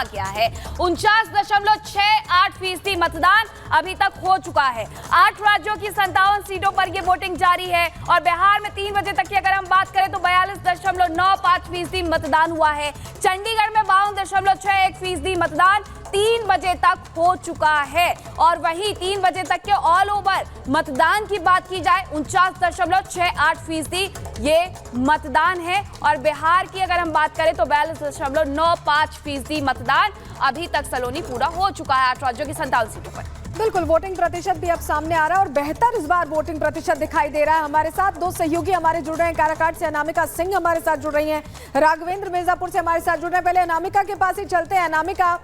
कहा गया है। 49.68% मतदान अभी तक हो चुका है। 8 राज्यों की 57 सीटों पर यह वोटिंग जारी है और बिहार में 3 बजे तक की अगर हम बात करें तो 42.95% मतदान हुआ है। चंडीगढ़ में 52.61% मतदान 3 बजे तक हो चुका है। और वहीं 3 बजे तक के ऑल ओवर मतदान की बात की जाए 49.68% ये मतदान है। और बिहार की अगर हम बात करें तो 42.95% मतदान अभी तक सलोनी पूरा हो चुका है 8 राज्यों की 57 सीटों पर। बिल्कुल, वोटिंग प्रतिशत भी अब सामने आ रहा है और बेहतर इस बार वोटिंग प्रतिशत दिखाई दे रहा है। हमारे साथ 2 सहयोगी हमारे जुड़ रहे हैं। काराकाट से अनामिका सिंह हमारे साथ जुड़ रही हैं, राघवेंद्र मिर्जापुर से हमारे साथ जुड़ रहे हैं। पहले अनामिका के पास ही चलते हैं। अनामिका,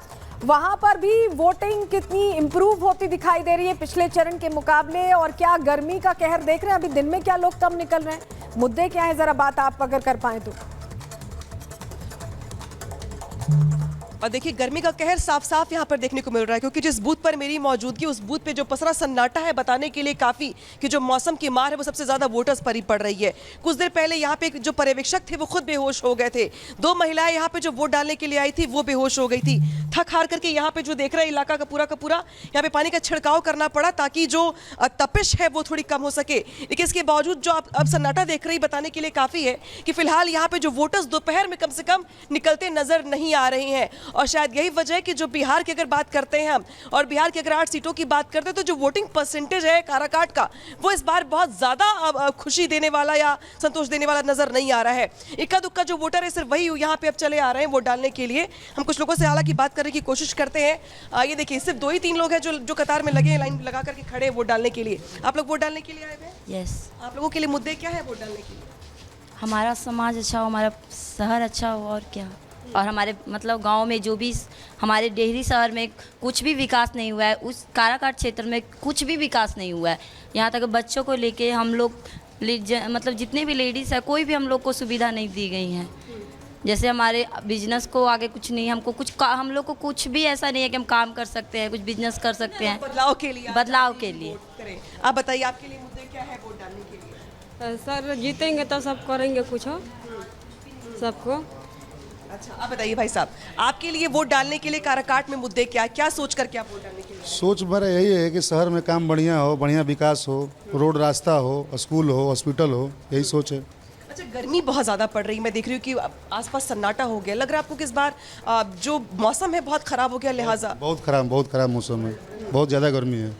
वहां पर भी वोटिंग कितनी इंप्रूव होती दिखाई दे रही है पिछले चरण के मुकाबले, और क्या गर्मी का कहर देख रहे हैं? अभी दिन में क्या लोग कम निकल रहे हैं, मुद्दे क्या है, जरा बात आप अगर कर पाए तो। और देखिए गर्मी का कहर साफ साफ यहाँ पर देखने को मिल रहा है, क्योंकि जिस बूथ पर मेरी मौजूदगी उस बूथ पे जो पसरा सन्नाटा है बताने के लिए काफी कि जो मौसम की मार है वो सबसे ज्यादा वोटर्स पर ही पड़ रही है। कुछ देर पहले यहाँ पे जो पर्यवेक्षक थे वो खुद बेहोश हो गए थे। 2 महिलाएं यहाँ पे जो वोट डालने के लिए आई थी वो बेहोश हो गई थी। थक हार करके यहाँ पे जो देख रहा है इलाका का पूरा यहाँ पे पानी का छिड़काव करना पड़ा ताकि जो तपिश है वो थोड़ी कम हो सके। लेकिन इसके बावजूद जो आप अब सन्नाटा देख रही बताने के लिए काफी है कि फिलहाल यहाँ पे जो वोटर्स दोपहर में कम से कम निकलते नजर नहीं आ रहे हैं। और शायद यही वजह है कि जो बिहार की अगर बात करते हैं हम और बिहार की अगर 8 सीटों की बात करते हैं तो जो वोटिंग परसेंटेज है काराकाट का वो इस बार बहुत ज्यादा खुशी देने वाला या संतोष देने वाला नजर नहीं आ रहा है। इक्का दुक्का जो वोटर है सिर्फ वही यहाँ पे अब चले आ रहे हैं वोट डालने के लिए। हम कुछ लोगों से हालांकि बात करने की कोशिश करते हैं। ये देखिए सिर्फ 2 ही 3 लोग हैं जो कतार में लगे हैं, लाइन लगा करके खड़े हैं वोट डालने के लिए। आप लोग वोट डालने के लिए आए हैं? यस। आप लोगों के लिए मुद्दे क्या है वोट डालने के लिए? हमारा समाज अच्छा हो, हमारा शहर अच्छा हो और क्या। और हमारे मतलब गांव में जो भी हमारे डेहरी शहर में कुछ भी विकास नहीं हुआ है, उस काराकाट क्षेत्र में कुछ भी विकास नहीं हुआ है। यहाँ तक बच्चों को लेके हम लोग मतलब जितने भी लेडीज़ है कोई भी हम लोग को सुविधा नहीं दी गई हैं। जैसे हमारे बिजनेस को आगे कुछ नहीं, हमको हम लोग को कुछ भी ऐसा नहीं है कि हम काम कर सकते हैं, कुछ बिजनेस कर सकते हैं बदलाव के लिए। आप बताइए आपके लिए मुद्दे क्या है वोट डालने के लिए? सर जीतेंगे तो सब करेंगे कुछ सबको। अच्छा आप बताइए भाई साहब, आपके लिए वोट डालने के लिए काराकाट में मुद्दे क्या सोच करके आप वोट डालने के लिए? सोच मेरा यही है कि शहर में काम बढ़िया हो, बढ़िया विकास हो, रोड रास्ता हो, स्कूल हो, हॉस्पिटल हो, यही सोच है। अच्छा गर्मी बहुत ज़्यादा पड़ रही है, मैं देख रही हूँ कि आसपास सन्नाटा हो गया। लग रहा है आपको कि इस बार जो मौसम है बहुत ख़राब हो गया लिहाजा? बहुत खराब मौसम है, बहुत ज़्यादा गर्मी है।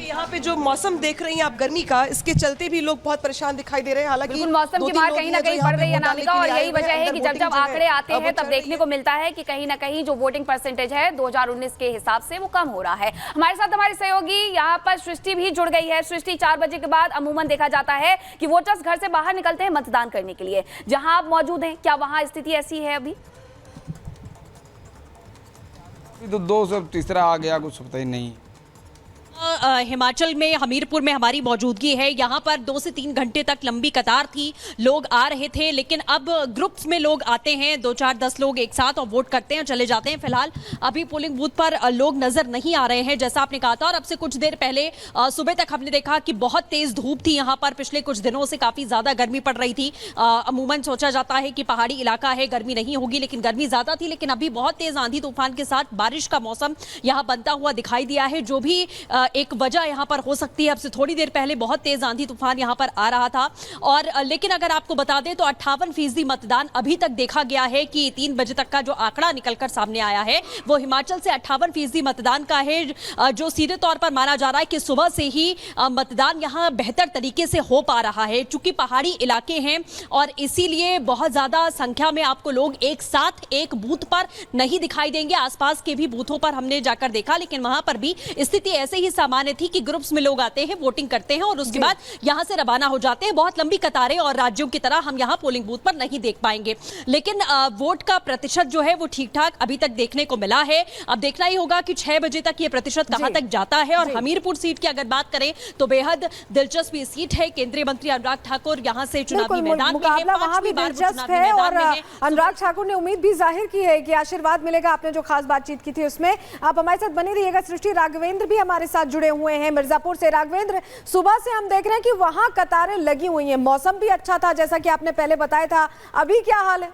यहाँ पे जो मौसम देख रही हैं आप गर्मी का, इसके चलते भी लोग बहुत परेशान दिखाई दे रहे हैं। हालांकि मौसम की मार कहीं ना कहीं पड़ रही है अनामिका, और यही वजह है कि जब आंकड़े आते हैं तब देखने को मिलता है कि कहीं ना कहीं जो वोटिंग परसेंटेज है 2019 के हिसाब से वो कम हो रहा है। हमारे साथ हमारी सहयोगी यहाँ पर सृष्टि भी जुड़ गई है। सृष्टि, 4 बजे के बाद अमूमन देखा जाता है कि वोटर्स घर से बाहर निकलते हैं मतदान करने के लिए। जहां आप मौजूद हैं क्या वहां स्थिति ऐसी है? अभी तो 2 से तीसरा आ गया, कुछ पता ही नहीं। हिमाचल में हमीरपुर में हमारी मौजूदगी है। यहाँ पर 2 से 3 घंटे तक लंबी कतार थी, लोग आ रहे थे, लेकिन अब ग्रुप्स में लोग आते हैं, 2, 4, 10 लोग एक साथ और वोट करते हैं, चले जाते हैं। फिलहाल अभी पोलिंग बूथ पर लोग नजर नहीं आ रहे हैं जैसा आपने कहा था। और अब से कुछ देर पहले सुबह तक हमने देखा कि बहुत तेज धूप थी यहाँ पर। पिछले कुछ दिनों से काफी ज्यादा गर्मी पड़ रही थी। अमूमन सोचा जाता है कि पहाड़ी इलाका है, गर्मी नहीं होगी, लेकिन गर्मी ज्यादा थी। लेकिन अभी बहुत तेज आंधी तूफान के साथ बारिश का मौसम यहाँ बनता हुआ दिखाई दिया है, जो भी एक वजह यहाँ पर हो सकती है। अब से थोड़ी देर पहले बहुत तेज आंधी तूफान यहाँ पर आ रहा था। और लेकिन अगर आपको बता दें तो 58% मतदान अभी तक देखा गया है कि 3 बजे तक का जो आंकड़ा निकलकर सामने आया है वो हिमाचल से 58% मतदान का है, जो सीधे तौर पर माना जा रहा है कि सुबह से ही मतदान यहाँ बेहतर तरीके से हो पा रहा है। चूंकि पहाड़ी इलाके हैं और इसीलिए बहुत ज्यादा संख्या में आपको लोग एक साथ एक बूथ पर नहीं दिखाई देंगे। आसपास के भी बूथों पर हमने जाकर देखा, लेकिन वहां पर भी स्थिति ऐसे ही सामान्य थी कि ग्रुप्स में लोग आते हैं, वोटिंग करते हैं और उसके बाद यहां से रवाना हो जाते हैं। बहुत लंबी कतारें और राज्यों की तरह हम यहां पोलिंग बूथ पर नहीं देख पाएंगे, लेकिन वोट का प्रतिशत जो है वो ठीक ठाक अभी तक देखने को मिला है। अब देखना ही होगा कि 6 बजे तक ये प्रतिशत कहां तक जाता है। और हमीरपुर सीट की अगर बात करें तो बेहद दिलचस्प सीट है। केंद्रीय मंत्री अनुराग ठाकुर यहां से चुनावी मैदान में हैं, वहां भी दिलचस्प है। और अनुराग ठाकुर ने उम्मीद भी जाहिर की है कि आशीर्वाद मिलेगा। आपने जो खास बातचीत की थी उसमें आप हमारे साथ बने रहिएगा। सृष्टि, राघवेंद्र भी हमारे साथ जुड़े हुए हैं मिर्जापुर से। राघवेंद्र, सुबह से हम देख रहे हैं कि वहां कतारें लगी हुई हैं, मौसम भी अच्छा था जैसा कि आपने पहले बताया था, अभी क्या हाल है?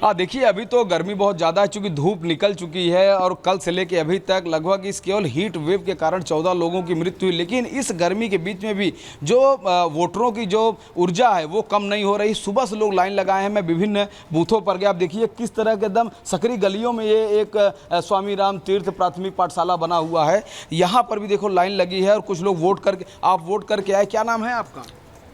देखिए अभी तो गर्मी बहुत ज़्यादा है, चूंकि धूप निकल चुकी है और कल से लेके अभी तक लगभग इस केवल हीट वेव के कारण 14 लोगों की मृत्यु हुई। लेकिन इस गर्मी के बीच में भी जो वोटरों की जो ऊर्जा है वो कम नहीं हो रही। सुबह से लोग लाइन लगाए हैं। मैं विभिन्न बूथों पर गया, आप देखिए किस तरह के एकदम सकरी गलियों में ये एक स्वामी राम तीर्थ प्राथमिक पाठशाला बना हुआ है। यहाँ पर भी देखो लाइन लगी है और कुछ लोग आप वोट करके आए। क्या नाम है आपका?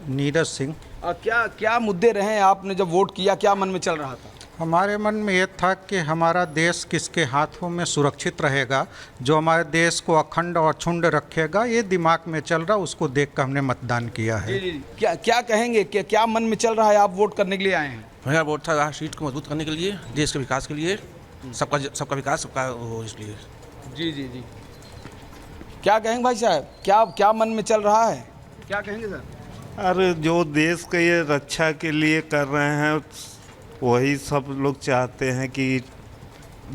नीरज सिंह। क्या मुद्दे रहे आपने जब वोट किया, क्या मन में चल रहा था? हमारे मन में ये था कि हमारा देश किसके हाथों में सुरक्षित रहेगा, जो हमारे देश को अखंड और अक्षुण्ण रखेगा, ये दिमाग में चल रहा, उसको देख कर हमने मतदान किया है। जी। क्या कहेंगे, क्या मन में चल रहा है? आप वोट करने के लिए आए हैं? मेरा वोट था सीट को मजबूत करने के लिए, देश के विकास के लिए, सबका विकास सबका हो, इसलिए। जी। क्या कहेंगे भाई साहब, क्या मन में चल रहा है, क्या कहेंगे सर? अरे जो देश के ये रक्षा के लिए कर रहे हैं वही सब लोग चाहते हैं कि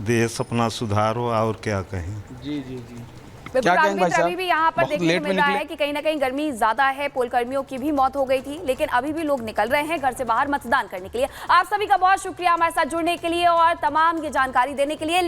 देश अपना सुधार हो, और क्या कहें। जी। क्या कहेंगे भाई साहब? अभी भी यहाँ पर देखने को मिल रहा है कि कहीं ना कहीं गर्मी ज्यादा है। पोल कर्मियों की भी मौत हो गई थी, लेकिन अभी भी लोग निकल रहे हैं घर से बाहर मतदान करने के लिए। आप सभी का बहुत शुक्रिया हमारे साथ जुड़ने के लिए और तमाम ये जानकारी देने के लिए।